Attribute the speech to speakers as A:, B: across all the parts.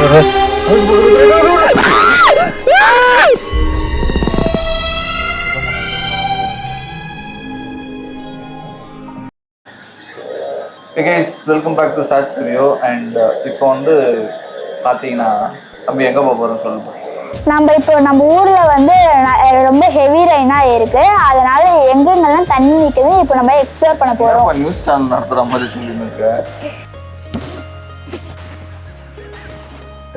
A: Hey guys, welcome back to Sats Video. And இப்போ வந்து பார்த்தீங்கன்னா நம்ம எங்கே போக போகிறோம்னு சொல்லுவோம்.
B: நம்ம ஊரில் வந்து ரொம்ப ஹெவி ரெயினாக இருக்குது. அதனால எங்கெங்கெல்லாம் தண்ணி நிற்குது இப்போ நம்ம எக்ஸ்ப்ளோர் பண்ண போகிறோம்.
A: நியூஸ் சேனல் நடத்துகிற மாதிரி சொல்லியிருக்க.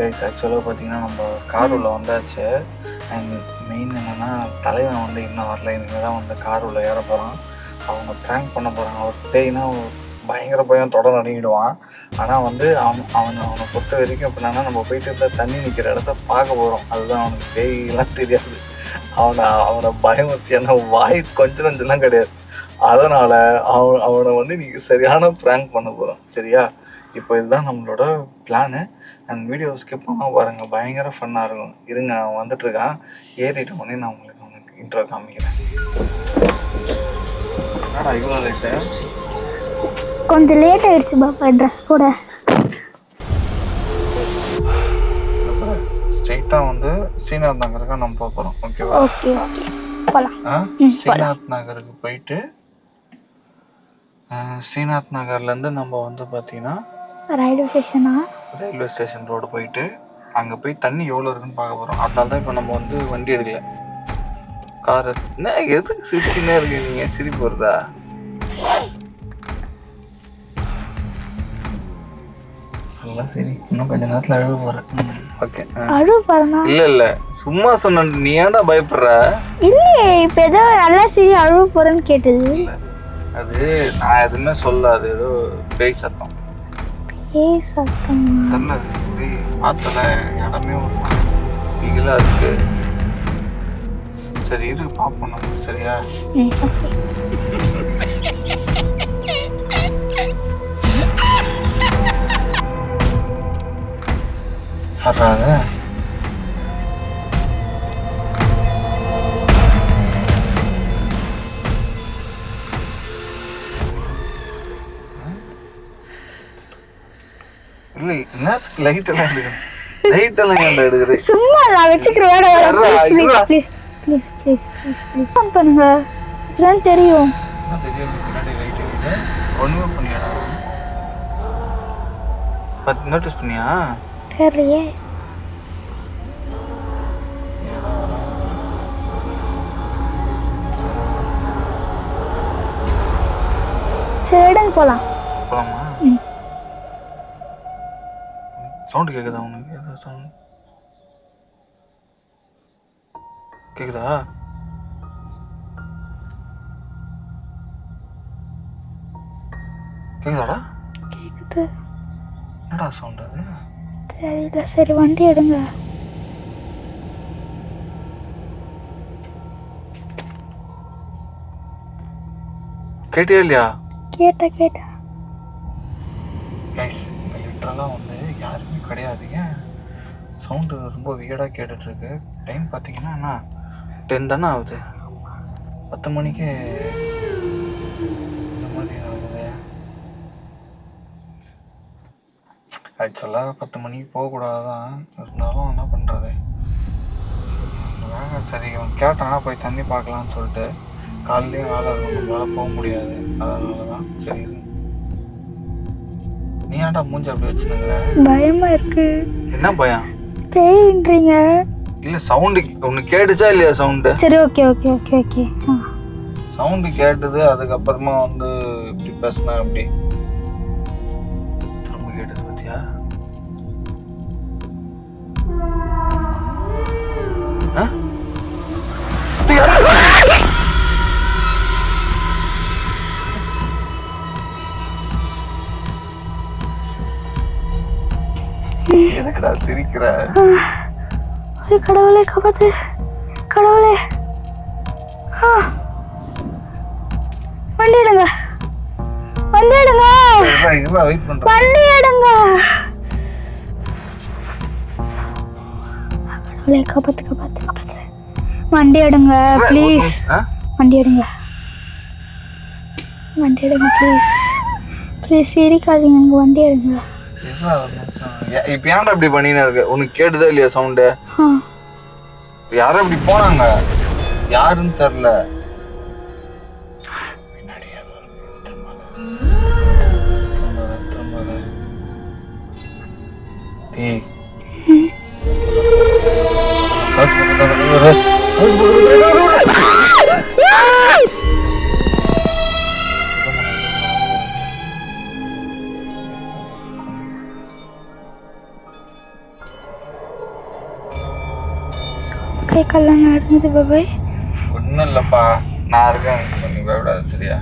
A: கைஸ் ஆக்சுவலாக பார்த்தீங்கன்னா நம்ம கார் உள்ள வந்தாச்சு. அண்ட் மெயின் என்னென்னா தலைவன் வந்து இன்னும் வரல. இனிமேல் தான் வந்து கார் உள்ள ஏற போகிறான். அவங்க ப்ராங்க் பண்ண போகிறாங்க. அவர் டேய்னா பயங்கர பயம் தொடர் நடுங்கிடுவான். ஆனால் வந்து அவனை பொறுத்த வரைக்கும் எப்படின்னா நம்ம போயிட்டு இருந்தால் தண்ணி நிற்கிற இடத்த பார்க்க போகிறோம். அதுதான் அவனுக்கு பேயெல்லாம் தெரியாது. அவனை பயமுறுத்தியான வாய் கொஞ்சம் நஞ்செல்லாம் கிடையாது. அதனால் அவனை வந்து நீங்கள் சரியான ப்ராங்க் பண்ண போகிறோம். சரியா? இப்போ இதுதான் நம்மளோட பிளானு. அண்ட் வீடியோ ஸ்கிப் பண்ணால் பாருங்கள், பயங்கர ஃபன்னாக இருக்கும். இருங்க, அவன் வந்துட்டுருக்கான். ஏறிட்ட உடனே நான் உங்களுக்கு இன்ட்ரோ காமிக்கிறேன். என்னடா இவ்வளோ லேட்டு?
B: கொஞ்சம் லேட் ஆயிடுச்சு பாப்பா ட்ரெஸ் போட.
A: ஸ்ட்ரெயிட்டாக வந்து ஸ்ரீநாத் நகருக்கு நம்ம போக போகிறோம். ஓகேவா?
B: ஓகே ஓகே போகலாம்.
A: ஸ்ரீநாத் நகருக்கு போயிட்டு ஸ்ரீநாத் நகர்லேருந்து நம்ம வந்து பார்த்தீங்கன்னா ரயில்வே ஸ்டேஷன் ரோடு போயிட்டு அங்கே போய் தண்ணி எவ்வளோ இருக்குன்னு பார்க்க போகிறோம். அதனால தான் இப்போ நம்ம வந்து வண்டி எடுக்கல. கார் என்ன எதுக்கு சிரிச்சுன்னே இருக்கீங்க? சிரிப்பு வருதா? சரி, இன்னும் கொஞ்ச நேரத்தில் அழுவ போகிறேன். ஓகே, இல்லை சும்மா சொன்ன. நீ ஏன்டா பயப்படுற?
B: இல்லையே, இப்போ ஏதோ நல்லா சரி அழுவ போகிறேன்னு கேட்டது.
A: அது நான் எதுவுமே சொல்ல, அது ஏதோ பேய் சத்தம்.
B: பேய் சத்தம்
A: தெரியல. பார்த்தல இடமே ஒரு நீங்களாக இருக்கு. சரி இருக்கு, பார்ப்போம் நம்ம. சரியா? வராத இல்லை. என்னத்துக்கு லைட் எல்லாம் எடுக்கிறேன்? லைட் எல்லாம் ஏன்டா எடுக்கிறேன்?
B: சும்மா நான் வச்சுக்கிறேன். Please please please please please phone பண்ணுங்க. இதெல்லாம் தெரியும்.
A: தெரியும். பின்னாடி லைட் எரியுது. ஒன்றுமே பண்ணியாடா? நோட்டீஸ் பண்ணியா?
B: தெரியலையே. சரி இடங்க போகலாம்.
A: போகலாமா? சவுண்டு கேட்குதா உனக்கு? ஏதாவது சவுண்ட் கேட்குதா? கேட்குதாடா?
B: கேட்குது.
A: என்னடா சவுண்ட் அது?
B: தெரியல. சரி வண்டி எடுங்க.
A: கேட்டியா இல்லையா?
B: கேட்டேன்.
A: கைஸ், இங்கே லிட்டரலாக வந்து யாருமே கிடையாதுங்க. சவுண்டு ரொம்ப வியர்டாக கேட்டுட்ருக்கு. டைம் பார்த்தீங்கன்னா என்ன 10 தானே ஆகுது. 10 மணிக்கு இந்த மாதிரி ஆகுது. ஆக்சுவலாக 10 மணிக்கு போகக்கூடாது தான், இருந்தாலும் என்ன பண்ணுறது? சரி அவன் கேட்டான் போய் தண்ணி பார்க்கலான்னு சொல்லிட்டு. காலையிலேயும் வேலை இருக்கும், நம்மளால் போக முடியாது. அதனால தான் சரி. நீ ஏன்டா மூஞ்சி அப்படி வச்சுனுங்கிற?
B: பயமா இருக்கு.
A: என்ன பயம்?
B: பேய்ன்றீங்க.
A: இல்லை சவுண்டு உனக்கு கேட்டுச்சா இல்லையா? சவுண்டு
B: சரி okay okay okay okay
A: sound கேட்டது. அதுக்கப்புறமா வந்து இப்படி பேசினா எப்படி ரொம்ப கேட்டது பத்தியா? எதுக்குடா சிரிக்கிற?
B: கடவுளே காப்பாத்து, கடவுளே. வண்டி எடுங்க, வண்டி எடுங்க,
A: வெயிட் பண்றேன்.
B: வண்டி எடுங்க. கடவுளே காப்பாத்து, காப்பாத்து, காப்பாத்து. வண்டி எடுங்க ப்ளீஸ். வண்டி எடுங்க, வண்டி எடுங்க ப்ளீஸ். ப்ளீஸ் சிரிக்காதீங்க. வண்டி எடுங்க.
A: இப்ப ஏன்டா இப்படி பண்ணின்னு இருக்கு? உனக்கு கேட்டுதா இல்லையா சவுண்டு? யாரும் இப்படி போனாங்க, யாருன்னு தெரியல.
B: கை கால்லாம் நடந்தது பாபாய்.
A: ஒன்றும் இல்லைப்பா, நான் இருக்கேன், நீ பயப்படாது சரியா?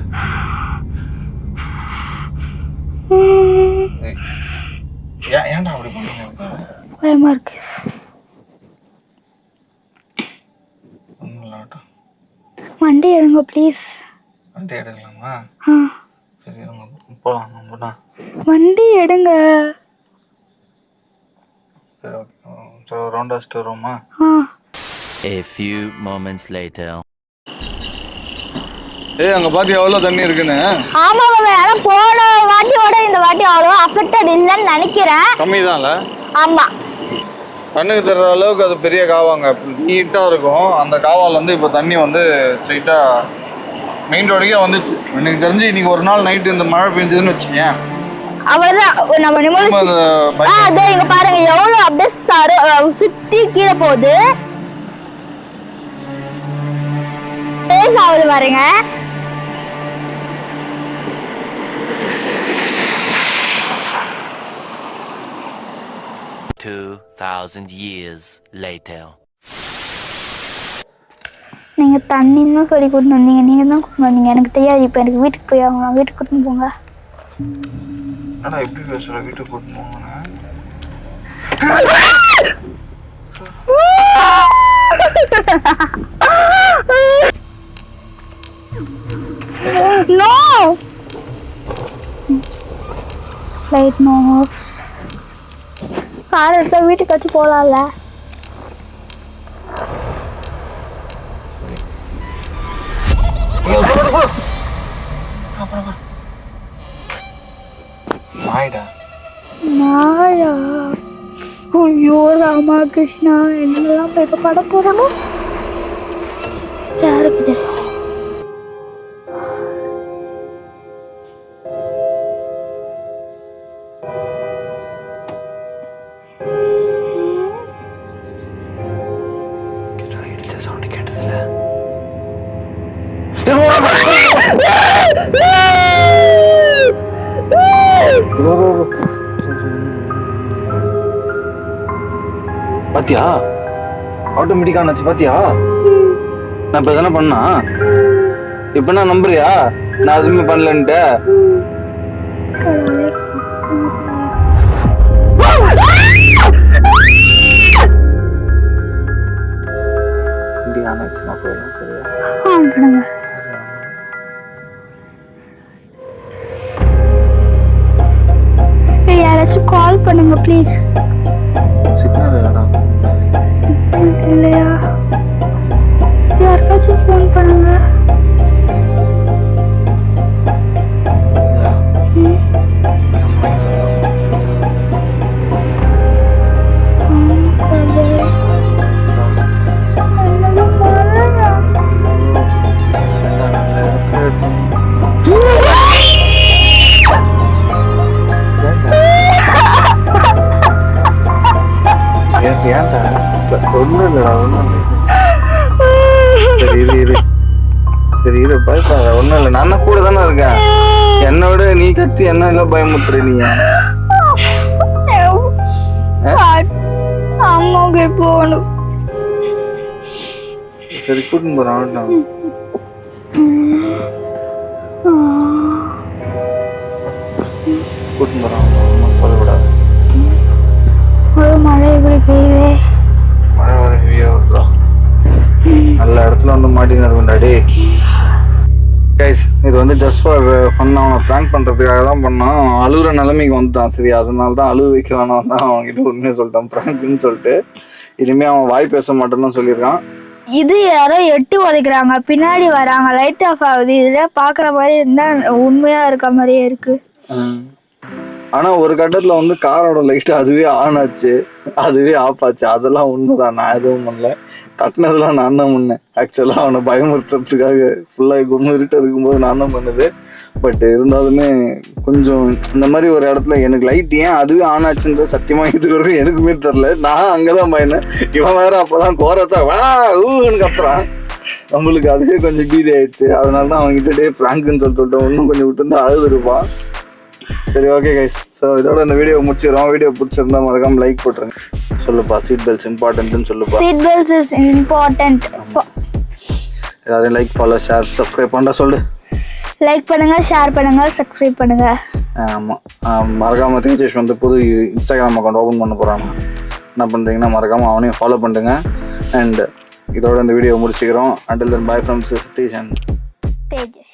A: ஏன்டா அப்படி பண்ணீங்க?
B: பயமா இருக்கு.
A: ஒன்றும் இல்லாட்டும்.
B: வண்டி எடுங்க ப்ளீஸ்.
A: வண்டி எடுக்கலாமா? சரி போகலாம் நம்மனா.
B: வண்டி எடுங்க.
A: சரி ஓகே, சரி ரவுண்ட் அடிச்சுட்டு வருவோமா?
C: A few moments later.
A: அங்க பாத்தியா எவ்வளவு தண்ணி இருக்குன்னு?
B: ஆமா பாபா, ஆனா போன வாட்டியோட இந்த வாட்டி அவ்வளவா அஃபெக்டட் இல்லைன்னு நினைக்கிறேன்.
A: கம்மிதான்ல?
B: ஆமா,
A: கண்ணுக்கு தெரியற அளவுக்கு அது பெரிய காவாங்க, நீட்டா இருக்கும். அந்த காவால் வந்து இப்போ தண்ணி வந்து ஸ்ட்ரைட்டா மெயின் ரோடுக்கே வந்துச்சு. எனக்கு தெரிஞ்சு இன்னைக்கு ஒரு நாள் நைட்டு இந்த மழை பெஞ்சதுன்னு வச்சுக்கேன்,
B: அவ்வளவுதான் நம்ம நிம்மதி. அதோ இங்க பாருங்க எவ்வளவு அப்படியே சுத்தி கீழே போகுது. ஆகுது பாருங்க.
C: 2000 years later.
B: நீங்க தண்ணின்னு சொல்லி கூட்டு வந்தீங்க, நீங்க தான் கூட்டு வந்தீங்க, எனக்கு தெரியாது. இப்ப எனக்கு வீட்டுக்கு போய் அவங்க வீட்டுக்கு கூட்டு போங்க.
A: ஆனா எப்படி பேசுற? வீட்டுக்கு கூட்டு போங்க.
B: No. Light no off. Car எடுத்தா வீட்டுக்கு வச்சு போலாம்ல.
A: மாய்டா.
B: மாயா. ஐயோ ராமா கிருஷ்ணா, என்னெல்லாம் இப்ப பட போறணும் யாருக்கு தெரியும்?
A: சவுண்ட் கேட்டதுல பாத்தியா? ஆட்டோமேட்டிக்கா ஆச்சு பாத்தியா? நான் இப்ப தானே பண்ணா, இப்ப நான் நம்புறியா நான் எதுவுமே பண்ணலன்ட்டு?
B: யாராச்சும் கால் பண்ணுங்க ப்ளீஸ். இல்லையா? யாருக்காச்சும் ஃபோன் பண்ணுங்க.
A: ஒன்றும் இல்லைடா, ஒன்றும் இல்லை. சரி இது பயப்படாத, ஒன்றும் இல்லை. நான் கூட தானே இருக்கேன். என்னை விட நீ கத்தி என்ன எல்லாம் பயமுத்துற நீ.
B: அம்மாவுக்கு போகணும்.
A: சரி கூட்டின்னு போறான். கூட்டின்னு போறான், சொல்லக்கூடாது.
B: மழை எப்படி பெய்யுது?
A: மழை வர ஹெவியா வருதா? நல்ல இடத்துல வந்து மாட்டின்னு இருக்கும்டாடி. கைஸ், இது வந்து ஜஸ்ட் ஃபார் ஃபன். அவனை ப்ராங்க் பண்றதுக்காக தான் பண்ணான். அழுகுற நிலைமைக்கு வந்துட்டான். சரி, அதனால தான் அழுக வைக்க வேணாம் தான் அவன்கிட்ட உண்மையை சொல்லிட்டான், ப்ராங்க்னு சொல்லிட்டு. இனிமே அவன் வாய் பேச மாட்டேன்னு சொல்லியிருக்கான்.
B: இது யாரோ எட்டி உதைக்கிறாங்க, பின்னாடி வராங்க, லைட் ஆஃப் ஆகுது. இதுல பாக்குற மாதிரி இருந்தா உண்மையா இருக்க மாதிரியே இருக்கு.
A: ஆனால் ஒரு கட்டத்தில் வந்து காரோட லைட்டு அதுவே ஆன் ஆச்சு, அதுவே ஆஃப் ஆச்சு. அதெல்லாம் உண்மைதான், நான் எதுவும் பண்ணல. தட்டினதெல்லாம் நான் தான் பண்ணேன். ஆக்சுவலாக அவனை பயமுறுத்துறதுக்காக ஃபுல்லாக கும்மு இருட்டு இருக்கும்போது நான் தான் பண்ணுது. பட் இருந்தாலுமே கொஞ்சம் இந்த மாதிரி ஒரு இடத்துல எனக்கு லைட் ஏன் அதுவே ஆன் ஆச்சுன்றது சத்தியமாக இது வரைக்கும் எனக்குமே தெரில. நான் அங்கே தான் பயந்தேன். இவன் வேற அப்போ தான் கோரத்தா வா ஊன்னு கத்துறான். நம்மளுக்கு அதுவே கொஞ்சம் பீதி ஆயிடுச்சு. அதனால தான் அவங்ககிட்ட டே ஃப்ராங்க்னு சொல்லிட்டு இன்னும் கொஞ்சம் விட்டு வந்து அழுதுருப்பான். சரி, ஓகே கைஸ். ஸோ இதோட இந்த வீடியோ முடிச்சிடுறோம். வீடியோ பிடிச்சிருந்தா மறக்காம லைக் போட்டுருங்க. சொல்லுப்பா, சீட் பெல்ட்ஸ் இம்பார்ட்டன்ட்னு சொல்லுப்பா.
B: Seat belts is important.
A: எல்லாரையும் லைக், ஃபாலோ, ஷேர், சப்ஸ்கிரைப் பண்ண சொல்லு.
B: லைக் பண்ணுங்க, ஷேர் பண்ணுங்க, சப்ஸ்கிரைப் பண்ணுங்க.
A: ஆமாம், மறக்காம தேஜேஷ் வந்து புது இன்ஸ்டாகிராம் அக்கௌண்ட் ஓப்பன் பண்ண போகிறாங்க. என்ன பண்ணுறீங்கன்னா மறக்காம அவனையும் ஃபாலோ பண்ணுங்க. அண்ட் இதோட இந்த வீடியோ முடிச்சுக்கிறோம். Until then, bye from Satish and
B: Tejas.